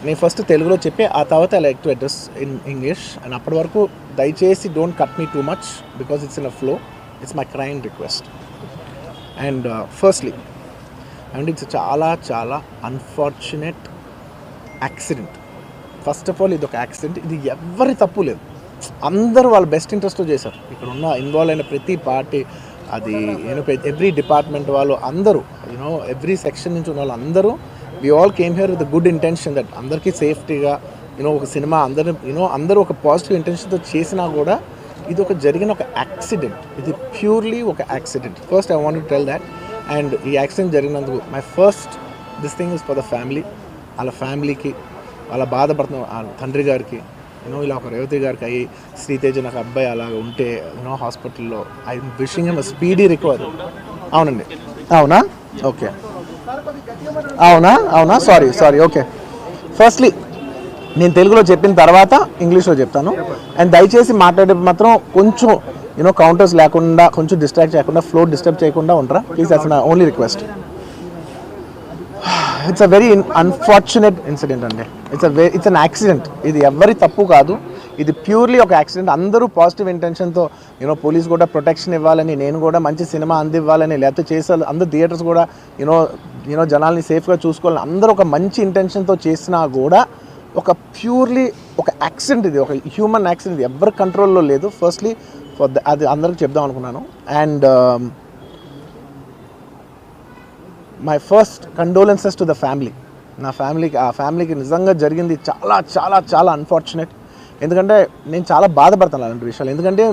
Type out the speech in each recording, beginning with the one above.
నేను ఫస్ట్ తెలుగులో చెప్పి ఆ తర్వాత I like to address in English. And అప్పటి వరకు దయచేసి don't cut me too much because it's in a flow. It's my crime request. And firstly and it's చాలా చాలా unfortunate accident. First of all ఇది ఒక యాక్సిడెంట్. ఇది ఎవరి తప్పు లేదు. అందరూ వాళ్ళ బెస్ట్ ఇంట్రెస్ట్తో చేశారు. ఇక్కడ ఉన్న ఇన్వాల్వ్ అయిన ప్రతి పార్టీ, అది ఎవ్రీ డిపార్ట్మెంట్ వాళ్ళు అందరూ, ఎవ్రీ సెక్షన్ నుంచి ఉన్న వాళ్ళు అందరూ, we all came here with good intention that అందరికీ సేఫ్టీగా ఒక సినిమా అందరూ ఒక పాజిటివ్ ఇంటెన్షన్తో చేసినా కూడా ఇది జరిగిన ఒక యాక్సిడెంట్. ఇది ప్యూర్లీ ఒక accident. First I want to tell that. And ఈ యాక్సిడెంట్ జరిగినందుకు my first this thing is for the family. వాళ్ళ ఫ్యామిలీకి, వాళ్ళ బాధపడుతున్న తండ్రి గారికి, ఇలా ఒక రేవతి గారికి అయ్యి శ్రీతేజ నాకు అబ్బాయి అలాగ ఉంటే హాస్పిటల్లో I wishing him speedy recovery. అవునండి. అవునా? ఓకే. అవునా సారీ ఓకే. ఫస్ట్లీ నేను తెలుగులో చెప్పిన తర్వాత ఇంగ్లీష్లో చెప్తాను. అండ్ దయచేసి మాట్లాడే మాత్రం కొంచెం కౌంటర్స్ లేకుండా, కొంచెం డిస్ట్రాక్ట్ చేయకుండా, ఫ్లో డిస్టర్బ్ చేయకుండా ఉంటారా please. That's my only request. It's a very unfortunate incident అండి. It's an accident. ఇది ఎవరి తప్పు కాదు. ఇది ప్యూర్లీ ఒక యాక్సిడెంట్. అందరూ పాజిటివ్ ఇంటెన్షన్తో పోలీస్ కూడా ప్రొటెక్షన్ ఇవ్వాలని, నేను కూడా మంచి సినిమా అందివ్వాలని, లేకపోతే చేసారు అందరు థియేటర్స్ కూడా జనాల్ని సేఫ్గా చూసుకోవాలని అందరూ ఒక మంచి ఇంటెన్షన్తో చేసినా కూడా ఒక ప్యూర్లీ ఒక యాక్సిడెంట్. ఇది ఒక హ్యూమన్ యాక్సిడెంట్. ఇది ఎవరి కంట్రోల్లో లేదు. ఫస్ట్లీ అది అందరికి చెప్దాం అనుకున్నాను. And my first condolences to the family. నా ఫ్యామిలీకి నిజంగా జరిగింది చాలా చాలా చాలా అన్ఫార్చునేట్. ఎందుకంటే నేను చాలా బాధపడతాను అలాంటి విషయాలు. ఎందుకంటే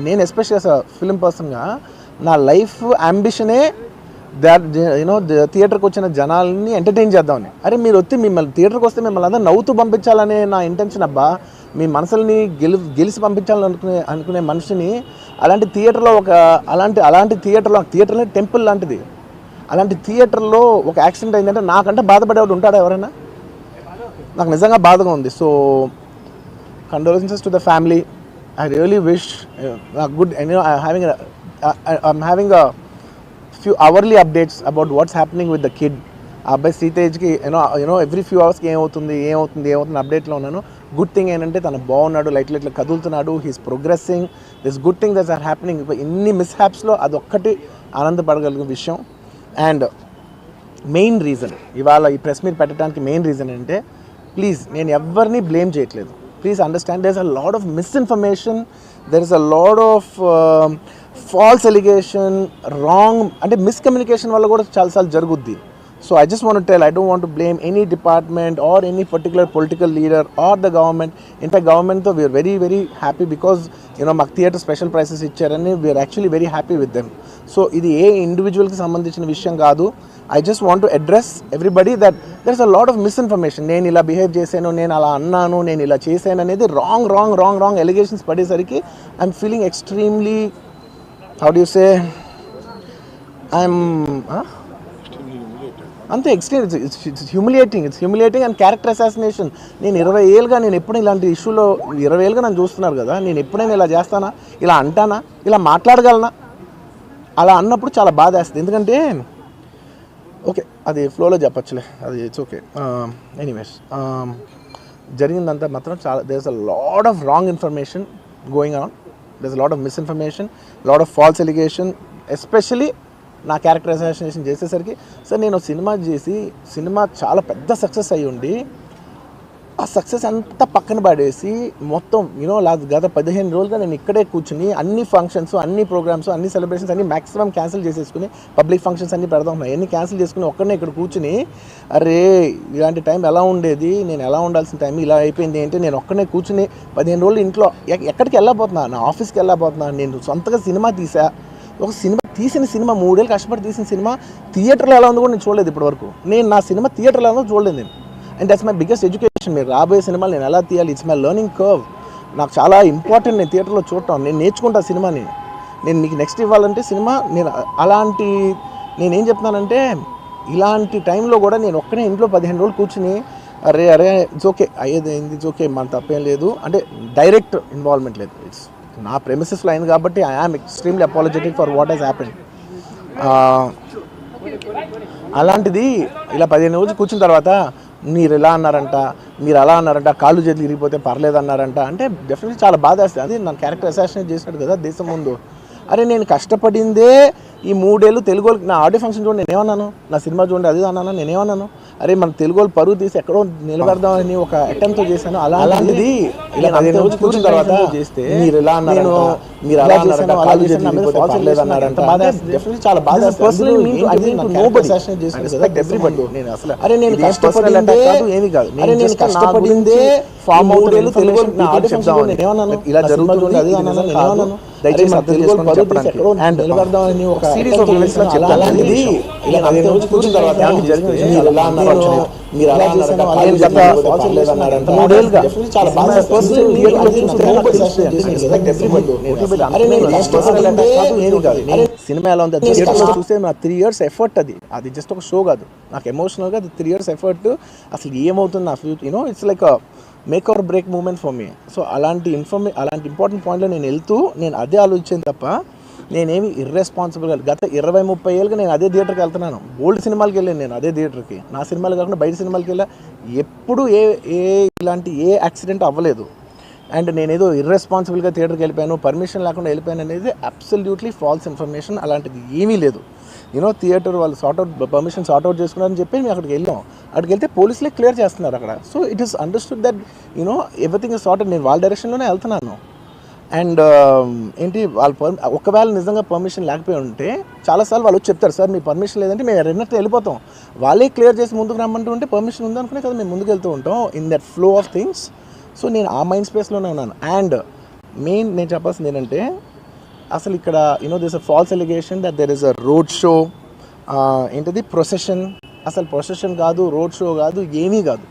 నేను ఎస్పెషల్లీ యాస్ అ ఫిల్మ్ పర్సన్గా నా లైఫ్ అంబిషనే థియేటర్కి వచ్చిన జనాల్ని ఎంటర్టైన్ చేద్దామని. అరే మీరు మిమ్మల్ని థియేటర్కి వస్తే మిమ్మల్ని అందరూ నవ్వుతూ పంపించాలనే నా ఇంటెన్షన్. అబ్బా, మీ మనసుల్ని గెలిచి పంపించాలని అనుకునే మనిషిని అలాంటి థియేటర్లో అలాంటి థియేటర్లో టెంపుల్ లాంటిది, అలాంటి థియేటర్లో ఒక యాక్సిడెంట్ అయిందంటే నాకంటే బాధపడేవాడు ఉంటాడా ఎవరైనా? నాకు నిజంగా బాధగా ఉంది. So condolences to the family. I really wish good. I'm having a few hourly updates about what's happening with the kid. ఆ అబ్బాయి శ్రీతేజ్కి ఎవ్రీ ఫ్యూ అవర్స్కి ఏమవుతుంది అప్డేట్లో ఉన్నాను. గుడ్ థింగ్ ఏంటంటే తను బాగున్నాడు, లైట్ల కదులుతున్నాడు, he's progressing. This good thing that's are happening. ఇన్ని మిస్హ్యాప్స్లో అదొక్కటి ఆనందపడగలిగిన విషయం. అండ్ మెయిన్ రీజన్ ఇవాళ ఈ ప్రెస్ మీట్ పెట్టడానికి మెయిన్ రీజన్ అంటే, ప్లీజ్ నేను ఎవరిని బ్లేమ్ చేయట్లేదు. Please understand, there is a lot of misinformation, there is a lot of false allegation, wrong అంటే మిస్కమ్యూనికేషన్ వల్ల కూడా చాలాసార్లు జరుగుద్ది. So I just want to tell, I don't want to blame any department or any particular political leader or the government. In fact, government though we are very very happy because మాకు theatre special prices ఇచ్చారని we are actually very happy with them. So ఇది ఏ ఇండివిజువల్కి సంబంధించిన విషయం కాదు. I just want to address everybody that there is a lot of misinformation. నేను ఇలా behave చేశాను, నేను అలా అన్నాను, నేను ఇలా చేశాను అనేది రాంగ్ ఎలిగేషన్స్ పడేసరికి I'm feeling extremely, how do you say, అంతే extreme. It's humiliating and character assassination. నేను 20 ఏళ్ళుగా నేను ఎప్పుడు ఇలాంటి ఇష్యూలో 20 ఏళ్ళుగా నన్ను చూస్తున్నారు కదా, నేను ఎప్పుడైనా ఇలా చేస్తానా, ఇలా అంటానా, ఇలా మాట్లాడగలనా? అలా అన్నప్పుడు చాలా బాధ వేస్తుంది. ఎందుకంటే ఓకే అది ఫ్లోలో చెప్పచ్చులే, అది ఇట్స్ ఓకే. ఎనీవేస్ జరిగిందంతా మాత్రం చాలా, there is a lot of wrong information going on, there is a lot of misinformation, lot of false allegation. Especially నా క్యారెక్టర్ అసాసినేషన్ చేసేసరికి సార్ నేను సినిమా చేసి సినిమా చాలా పెద్ద సక్సెస్ అయ్యి ఉండి ఆ సక్సెస్ అంతా పక్కన పడేసి మొత్తం గత 15 రోజులుగా నేను ఇక్కడే కూర్చుని అన్ని ఫంక్షన్స్, అన్ని ప్రోగ్రామ్స్, అన్ని సెలబ్రేషన్స్ అన్ని మ్యాక్సిమం క్యాన్సిల్ చేసేసుకుని, పబ్లిక్ ఫంక్షన్స్ అన్ని పెడదాం ఉన్నాయి, అన్ని క్యాన్సిల్ చేసుకుని ఒక్కడనే ఇక్కడ కూర్చుని, అరే ఇలాంటి టైం ఎలా ఉండేది, నేను ఎలా ఉండాల్సిన టైం ఇలా అయిపోయింది ఏంటి, నేను ఒక్కడనే కూర్చుని 15 రోజులు ఇంట్లో ఎక్కడికి వెళ్ళబోతున్నా, నా ఆఫీస్కి వెళ్ళబోతున్నా, నేను సొంతగా సినిమా తీసా. ఒక తీసిన సినిమా 3 ఏళ్ళు కష్టపడి తీసిన సినిమా థియేటర్లో ఎలా ఉందో కూడా నేను చూడలేదు ఇప్పటివరకు. నేను నా సినిమా థియేటర్లో ఎలా ఉందో చూడలేదు నేను. And that's my biggest education. మీరు రాబోయే సినిమాలు నేను ఎలా తీయాలి, ఇట్స్ మై లెర్నింగ్ కర్వ్. నాకు చాలా ఇంపార్టెంట్ నేను థియేటర్లో చూడటం. నేను నేర్చుకుంటా సినిమాని. నేను మీకు నెక్స్ట్ ఇవ్వాలంటే సినిమా నేను అలాంటి, నేనేం చెప్తున్నానంటే ఇలాంటి టైంలో కూడా నేను ఒక్కనే ఇంట్లో 15 రోజులు కూర్చుని అరే ఇట్స్ ఓకే అయ్యేది అయింది, ఇట్స్ ఓకే, మన తప్పేం లేదు అంటే డైరెక్ట్ ఇన్వాల్వ్మెంట్ లేదు. ఇట్స్ నా ప్రెమిసెస్లో అయింది కాబట్టి I am extremely apologetic for what has happened. అలాంటిది ఇలా 15 రోజులు కూర్చున్న తర్వాత మీరు ఎలా అన్నారంట, మీరు అలా అన్నారంట, కాళ్ళు చేతులు ఇరిగిపోతే పర్లేదు అన్నారంట అంటే డెఫినెట్లీ చాలా బాధ వేస్తుంది. అది నా క్యారెక్టర్ అసాసినేట్ చేసినాడు కదా దేశం ముందు. అరే నేను కష్టపడిందే ఈ 3 ఏళ్ళు తెలుగు వాళ్ళకి. నా ఆడియో ఫంక్షన్ చూడండి నేనేమన్నాను, నా సినిమా చూడండి అది అన్నాను, నేనేమన్నాను, అరే మన తెలుగు వాళ్ళు పరువు తీసి ఎక్కడో నిలబెడదామని ఒక అటెంప్ట్తో చేశాను. అలాంటిది ఇలా 15 రోజులు కూర్చున్న తర్వాత చేస్తే మీరు ఎలా అన్నారు, మీరు అలా అన్నారంట, కాళ్ళు చేతులు ఇరిగిపోతే పర్లేదు అన్నారంట డెఫినెట్లీ చాలా బాధ వేస్తుంది. నేను అసలు అరే నేను కష్టపడిందే ఏమి కాదు, నేను కష్టపడిందే ఫామ్ అవుట్ తెలుగు నేనేమన్నాను, ఇలా జరుగుతుంది అది అన్నాను, నేనేమన్నాను, దయచేసి అర్థం చేసుకొని చెప్పడానికి అండ్ నిలబడదామని ఒక సిరీస్ ఆఫ్ ఈవెంట్స్ లో చెప్తాను. అలాంటిది ఇలా 15 రోజులు కూర్చున్న తర్వాత మీరు ఎలా అన్నారు, మీరు అలా అన్నారంట, కాళ్ళు చేతులు పర్లేదు అన్నారంట 3 ఏళ్ళుగా చాలా బాధ వేస్తుంది. సినిమా ఎలా ఉంది చూస్తే నా 3 years ఎఫర్ట్, అది జస్ట్ ఒక షో కాదు, నాకు ఎమోషనల్గా అది 3 years ఎఫర్ట్. అసలు ఏమవుతుంది నా future, it's like make or break moment for me. So అలాంటి ఇంపార్టెంట్ పాయింట్లో నేను వెళ్తూ నేను అదే ఆలోచించాను తప్ప నేనేమి ఇర్రెస్పాన్సిబుల్గా గత 20-30 ఏళ్ళుగా నేను అదే థియేటర్కి వెళ్తున్నాను. ఓల్డ్ సినిమాలకి వెళ్ళాను నేను అదే థియేటర్కి, నా సినిమాలు కాకుండా బయట సినిమాలకి వెళ్ళా. ఎప్పుడు ఇలాంటి యాక్సిడెంట్ అవ్వలేదు. అండ్ నేనేదో ఇర్రెస్పాన్సిబుల్గా థియేటర్కి వెళ్ళిపోయాను, పర్మిషన్ లేకుండా వెళ్ళిపోయాను అనేది అబ్సల్యూట్లీ ఫాల్స్ ఇన్ఫర్మేషన్. అలాంటిది ఏమీ లేదు. థియేటర్ వాళ్ళు పర్మిషన్ సార్ట్అవుట్ చేసుకున్నారని చెప్పి మేము అక్కడికి వెళ్ళాం. అక్కడికి వెళ్తే పోలీసులే క్లియర్ చేస్తున్నారు అక్కడ. So it is understood that everything is sorted. నేను వాళ్ళ డైరెక్షన్లోనే వెళ్తున్నాను. అండ్ ఏంటి ఒకవేళ నిజంగా పర్మిషన్ లేకపోయి ఉంటే చాలాసార్లు వాళ్ళు వచ్చి చెప్తారు, సార్ మీ పర్మిషన్ లేదంటే మేము రెండట్టు వెళ్ళిపోతాం. వాళ్ళే క్లియర్ చేసి ముందుకు రమ్మంటూ ఉంటే పర్మిషన్ ఉందనుకునే కదా మేము ముందుకు వెళ్తూ ఉంటాం in that flow of things. So నేను ఆ మైండ్ స్పేస్లోనే ఉన్నాను. అండ్ నేను చెప్పాల్సింది ఏంటంటే అసలు ఇక్కడ this a false allegation that there is a road show, ఏంటిది ప్రొసెషన్. అసలు ప్రొసెషన్ కాదు, రోడ్ షో కాదు, ఏమీ కాదు.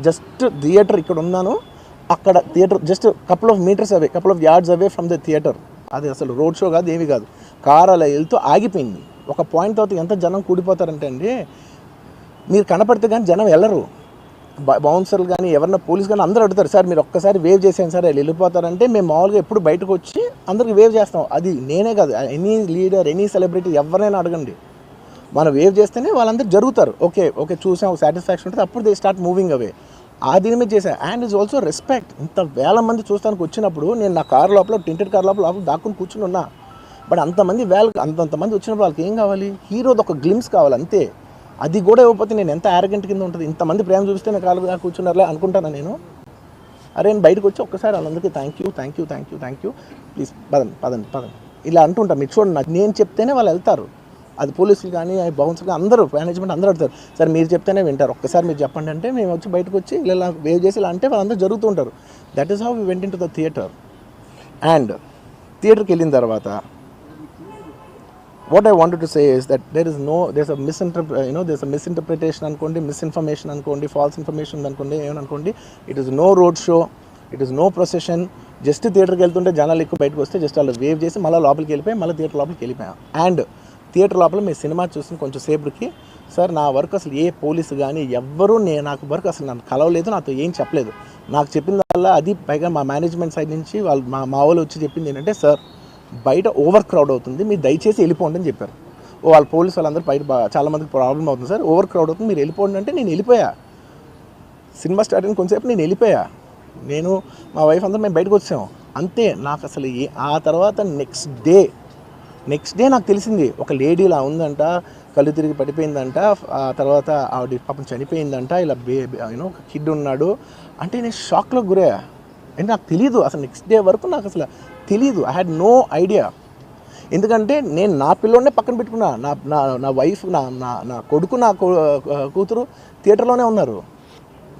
జస్ట్ థియేటర్ ఇక్కడ ఉన్నాను, అక్కడ theatre just couple of metres away, couple of yards away from the theatre. అది అసలు రోడ్ షో కాదు, ఏమీ కాదు. కార్ అలా వెళ్తూ ఆగిపోయింది. ఒక పాయింట్ తర్వాత ఎంత జనం కూడిపోతారంటే అండి, మీరు కనపడితే కానీ జనం వెళ్ళరు. బౌన్సర్లు కానీ ఎవరన్నా పోలీస్ కానీ అందరూ అడుగుతారు, సార్ మీరు ఒక్కసారి వేవ్ చేసాను సార్ వెళ్ళిపోతారంటే మేము మామూలుగా ఎప్పుడు బయటకు వచ్చి అందరికి వేవ్ చేస్తాం. అది నేనే కాదు, ఎనీ లీడర్ ఎనీ సెలబ్రిటీ ఎవరైనా అడగండి, మనం వేవ్ చేస్తేనే వాళ్ళందరూ జరుగుతారు. ఓకే చూసాం, ఒక సాటిస్ఫాక్షన్ ఉంటుంది, అప్పుడు దే స్టార్ట్ మూవింగ్ అవే. ఆ దీని మీద చేశాను. And is also respect. ఇంత వేల మంది చూస్తానికి వచ్చినప్పుడు నేను నా కార్ లోపల టింటెడ్ కార్ లోపల దాక్కుని కూర్చుని ఉన్నా. బట్ అంతమంది అంతమంది వచ్చినప్పుడు వాళ్ళకి ఏం కావాలి, హీరోది ఒక గ్లిమ్స్ కావాలి అంతే. అది కూడా ఇవ్వకపోతే నేను ఎంత యారగెంట్ కింద ఉంటుంది. ఇంతమంది ప్రేమ చూపిస్తే నేను కాలుగా కూర్చున్నారులే అనుకుంటాను నేను. అరే నేను బయటకు వచ్చి ఒక్కసారి వాళ్ళందరికీ థ్యాంక్ యూ ప్లీజ్ పదండి ఇలా అంటుంటాను. మీరు చూడండి, నేను చెప్తేనే వాళ్ళు వెళ్తారు. అది పోలీసులు కానీ బౌన్సర్ కానీ అందరూ మేనేజ్మెంట్ అందరూ అడుగుతారు, సార్ మీరు చెప్తేనే వింటారు, ఒక్కసారి మీరు చెప్పండి అంటే మేము వచ్చి బయటకు వచ్చి ఇలా వేవ్ చేసి ఇలా అంటే వాళ్ళందరూ జరుగుతుంటారు. That is how we went in to the theatre. అండ్ థియేటర్కి వెళ్ళిన తర్వాత what I wanted to say is that there's a misinterpretation అనుకోండి, మిస్ఇన్ఫర్మేషన్ అనుకోండి, ఫాల్స్ ఇన్ఫర్మేషన్ అనుకోండి, ఏమనుకోండి, it is no road show, it is no procession. Just థియేటర్కి వెళ్తుంటే జనాలు ఎక్కువ బయటకు వస్తే జస్ట్ వాళ్ళు వేవ్ చేసి మళ్ళీ లోపలికి వెళ్ళిపోయి మళ్ళీ థియేటర్ లోపలికి వెళ్ళిపోయాం. అండ్ థియేటర్ లోపల మీ సినిమా చూసిన కొంచెం సేపటికి, సార్ నా వర్క్ అసలు ఏ పోలీసు కానీ ఎవ్వరూ నాకు వర్క్ అసలు నన్ను కలవలేదు, నాతో ఏం చెప్పలేదు. నాకు చెప్పిన వల్ల అది పైగా మా మేనేజ్మెంట్ సైడ్ నుంచి వాళ్ళు మా వాళ్ళు వచ్చి చెప్పింది ఏంటంటే, సార్ బయట ఓవర్ క్రౌడ్ అవుతుంది, మీరు దయచేసి వెళ్ళిపోండి అని చెప్పారు. వాళ్ళ పోలీసు వాళ్ళందరూ బయట చాలామందికి ప్రాబ్లం అవుతుంది, సార్ ఓవర్ క్రౌడ్ అవుతుంది మీరు వెళ్ళిపోండి అంటే నేను వెళ్ళిపోయా. సినిమా స్టార్ట్ అయిన కొంచెంసేపు నేను వెళ్ళిపోయా. నేను మా వైఫ్ అందరూ మేము బయటకు వచ్చాము అంతే. నాకు అసలు ఆ తర్వాత నెక్స్ట్ డే నాకు తెలిసింది, ఒక లేడీ ఇలా ఉందంట, కళ్ళు తిరిగి పడిపోయిందంట, ఆ తర్వాత ఆవిడ పాపం చనిపోయిందంట, ఇలా ఒక కిడ్ ఉన్నాడు అంటే నేను షాక్లో గురయ్యా. అంటే నాకు తెలీదు అసలు, నెక్స్ట్ డే వరకు నాకు అసలు తెలీదు. I had no idea. ఎందుకంటే నేను నా పిల్లోనే పక్కన పెట్టుకున్నా, నా వైఫ్ నా కొడుకు నా కూతురు థియేటర్లోనే ఉన్నారు.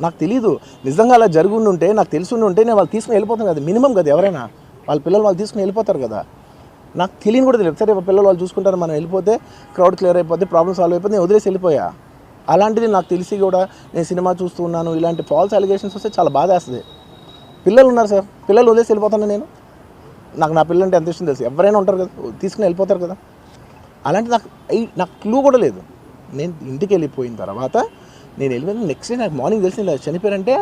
నాకు తెలీదు. నిజంగా అలా జరుగుండి ఉంటే, నాకు తెలిసి ఉంటే నేను వాళ్ళు తీసుకుని వెళ్ళిపోతాను కదా, మినిమం కదా, ఎవరైనా వాళ్ళ పిల్లలు వాళ్ళు తీసుకుని వెళ్ళిపోతారు కదా. నాకు తెలియని కూడా తెలియదు. సరే పిల్లలు వాళ్ళు చూసుకుంటారు, మనం వెళ్ళిపోతే క్రౌడ్ క్లియర్ అయిపోతే, ప్రాబ్లమ్ సాల్వ్ అయిపోతే నేను వదిలేసి వెళ్ళిపోయా. అలాంటిది నాకు తెలిసి కూడా నేను సినిమా చూస్తూ ఉన్నాను, ఇలాంటి ఫాల్స్ అలిగేషన్స్ వస్తే చాలా బాధ వేస్తుంది. పిల్లలు ఉన్నారు సార్, పిల్లలు వదిలేసి వెళ్ళిపోతాను నేను. నా పిల్లలు అంటే ఎంత ఇష్టం తెలుసు, ఎవరైనా ఉంటారు కదా తీసుకుని వెళ్ళిపోతారు కదా. అలాంటి నాకు క్లూ కూడా లేదు. నేను ఇంటికి వెళ్ళిపోయిన తర్వాత నేను వెళ్ళిపోయిన నెక్స్ట్ డే నాకు మార్నింగ్ తెలిసింది చనిపోయారంటే